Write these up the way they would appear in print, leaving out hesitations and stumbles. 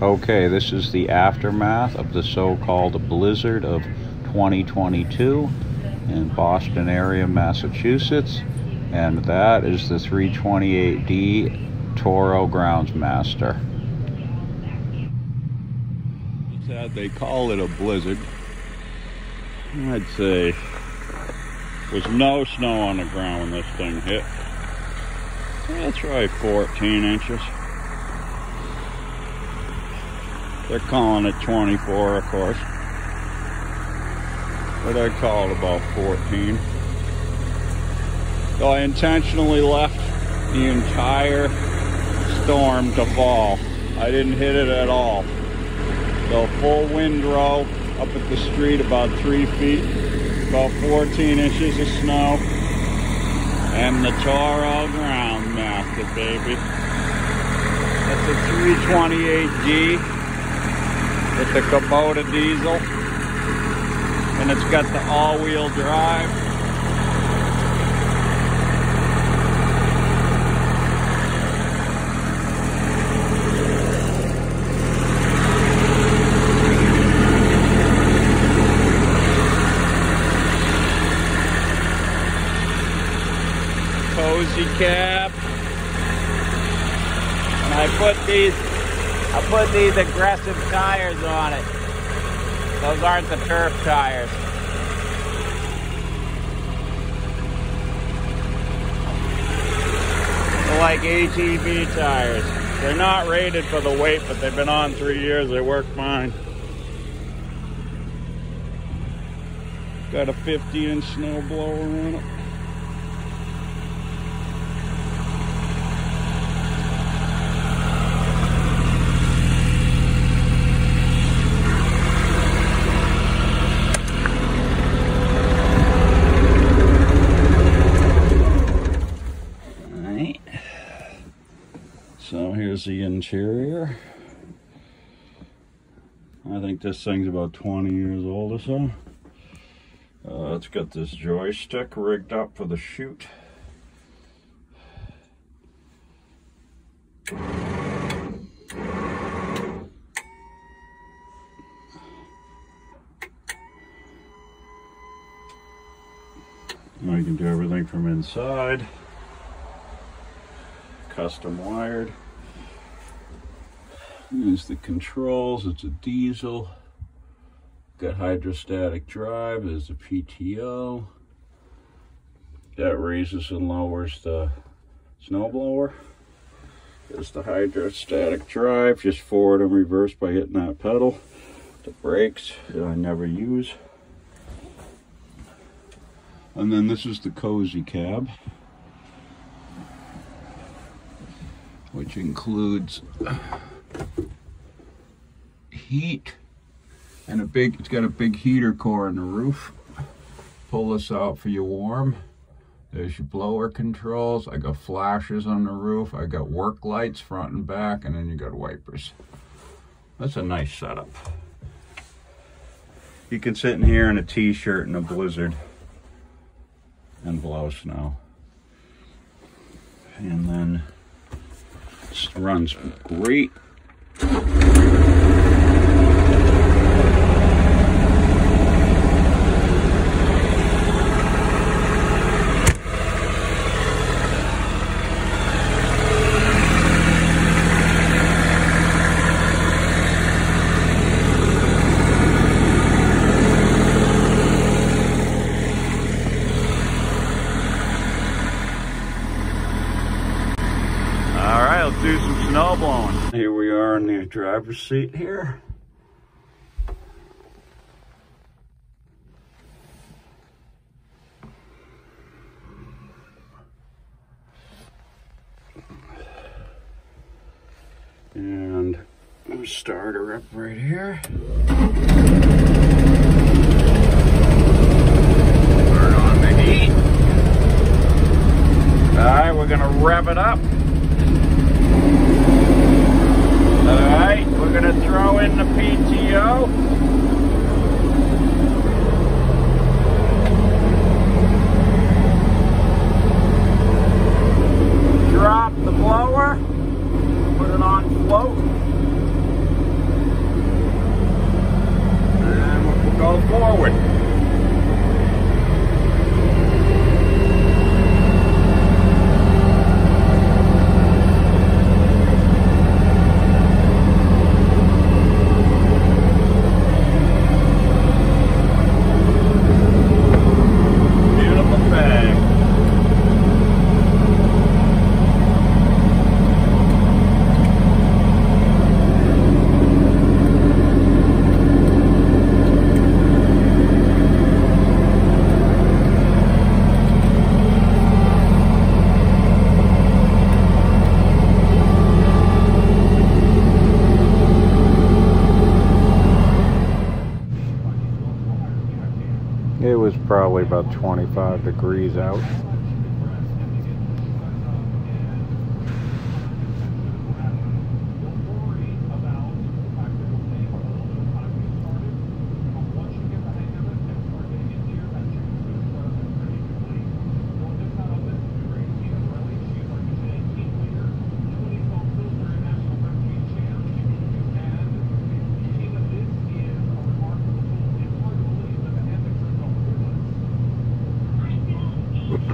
Okay, this is the aftermath of the so-called blizzard of 2022 in Boston area, Massachusetts, and that is the 328D Toro Groundsmaster. They call it a blizzard. I'd say there's no snow on the ground when this thing hit. That's right, 14 inches. They're calling it 24, of course, but I call it about 14. So I intentionally left the entire storm to fall. I didn't hit it at all. So full windrow up at the street, about 3 feet, about 14 inches of snow, and the Toro Groundsmaster, baby. That's a 328D. with the Kubota diesel, and it's got the all-wheel drive. Cozy cab, and I put these aggressive tires on it. Those aren't the turf tires. They're like ATV tires. They're not rated for the weight, but they've been on 3 years. They work fine. Got a 50-inch snow blower on it. So here's the interior. I think this thing's about 20 years old or so. It's got this joystick rigged up for the chute. Now you can do everything from inside. Custom wired. Here's the controls. It's a diesel. Got hydrostatic drive. There's the PTO. That raises and lowers the snowblower. There's the hydrostatic drive. Just forward and reverse by hitting that pedal. The brakes that I never use. And then this is the cozy cab, which includes heat and it's got a big heater core in the roof. Pull this out for your warm. There's your blower controls. I got flashes on the roof. I got work lights front and back, and then you got wipers. That's a nice setup. You can sit in here in a t-shirt in a blizzard and blow snow. And then runs great. Let's do some snow blowing. Here we are in the driver's seat here. And we'll start her up right here. Turn on the heat. All right, we're gonna rev it up. Alright, we're going to throw in the PTO. Drop the blower. Put it on float. was probably about 25 degrees out.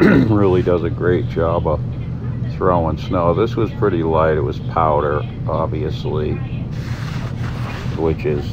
Really does a great job of throwing snow. This was pretty light. It was powder, obviously, which is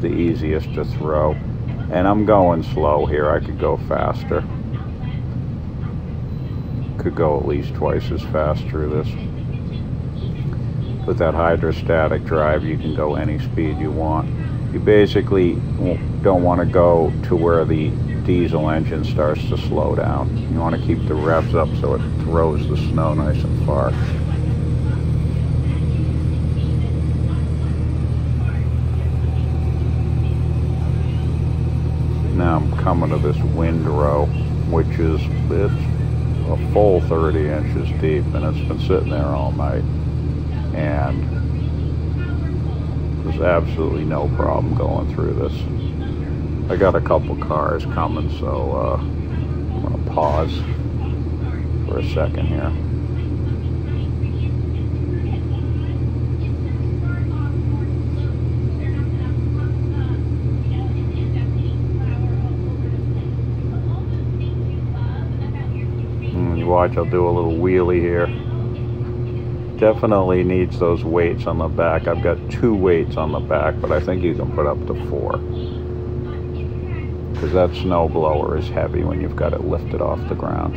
the easiest to throw. And I'm going slow here. I could go faster. Could go at least twice as fast through this. With that hydrostatic drive, you can go any speed you want. You basically don't want to go to where the diesel engine starts to slow down. You want to keep the revs up so it throws the snow nice and far. Now I'm coming to this windrow, which is, it's a full 30 inches deep, and it's been sitting there all night. And there's absolutely no problem going through this. I got a couple cars coming, so I'm going to pause for a second here. And you watch, I'll do a little wheelie here. Definitely needs those weights on the back. I've got 2 weights on the back, but I think you can put up to 4. Because that snow blower is heavy when you've got it lifted off the ground.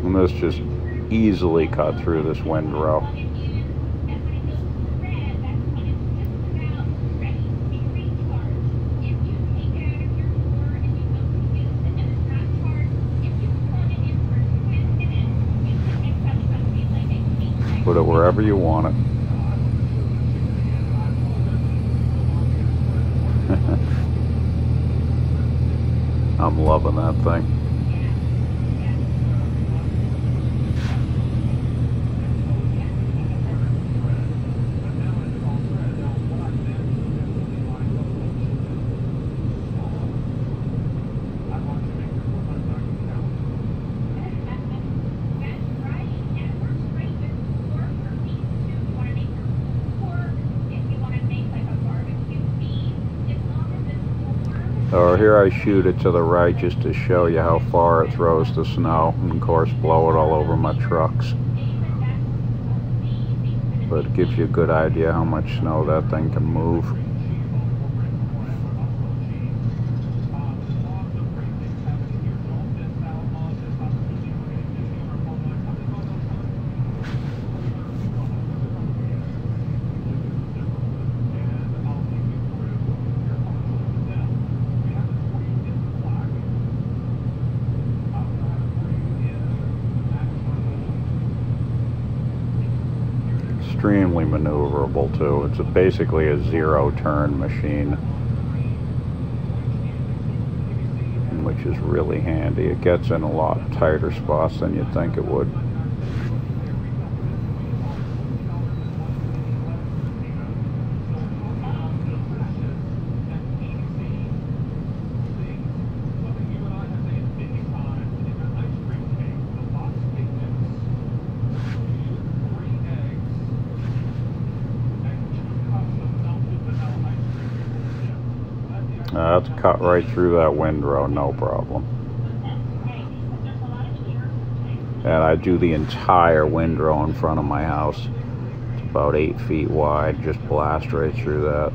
And this just easily cut through this windrow. Put it wherever you want it. I'm loving that thing. Or here I shoot it to the right just to show you how far it throws the snow, and of course blow it all over my trucks. But it gives you a good idea how much snow that thing can move. Extremely maneuverable too. It's basically a 0-turn machine, which is really handy. It gets in a lot tighter spots than you'd think it would. That's cut right through that windrow, no problem. And I do the entire windrow in front of my house. It's about 8 feet wide, just blast right through that.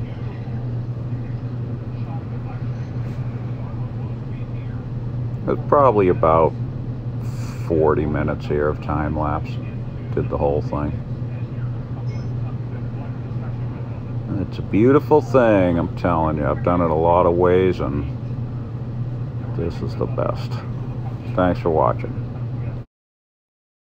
It's probably about 40 minutes here of time lapse. Did the whole thing. It's a beautiful thing, I'm telling you. I've done it a lot of ways, and this is the best. Thanks for watching.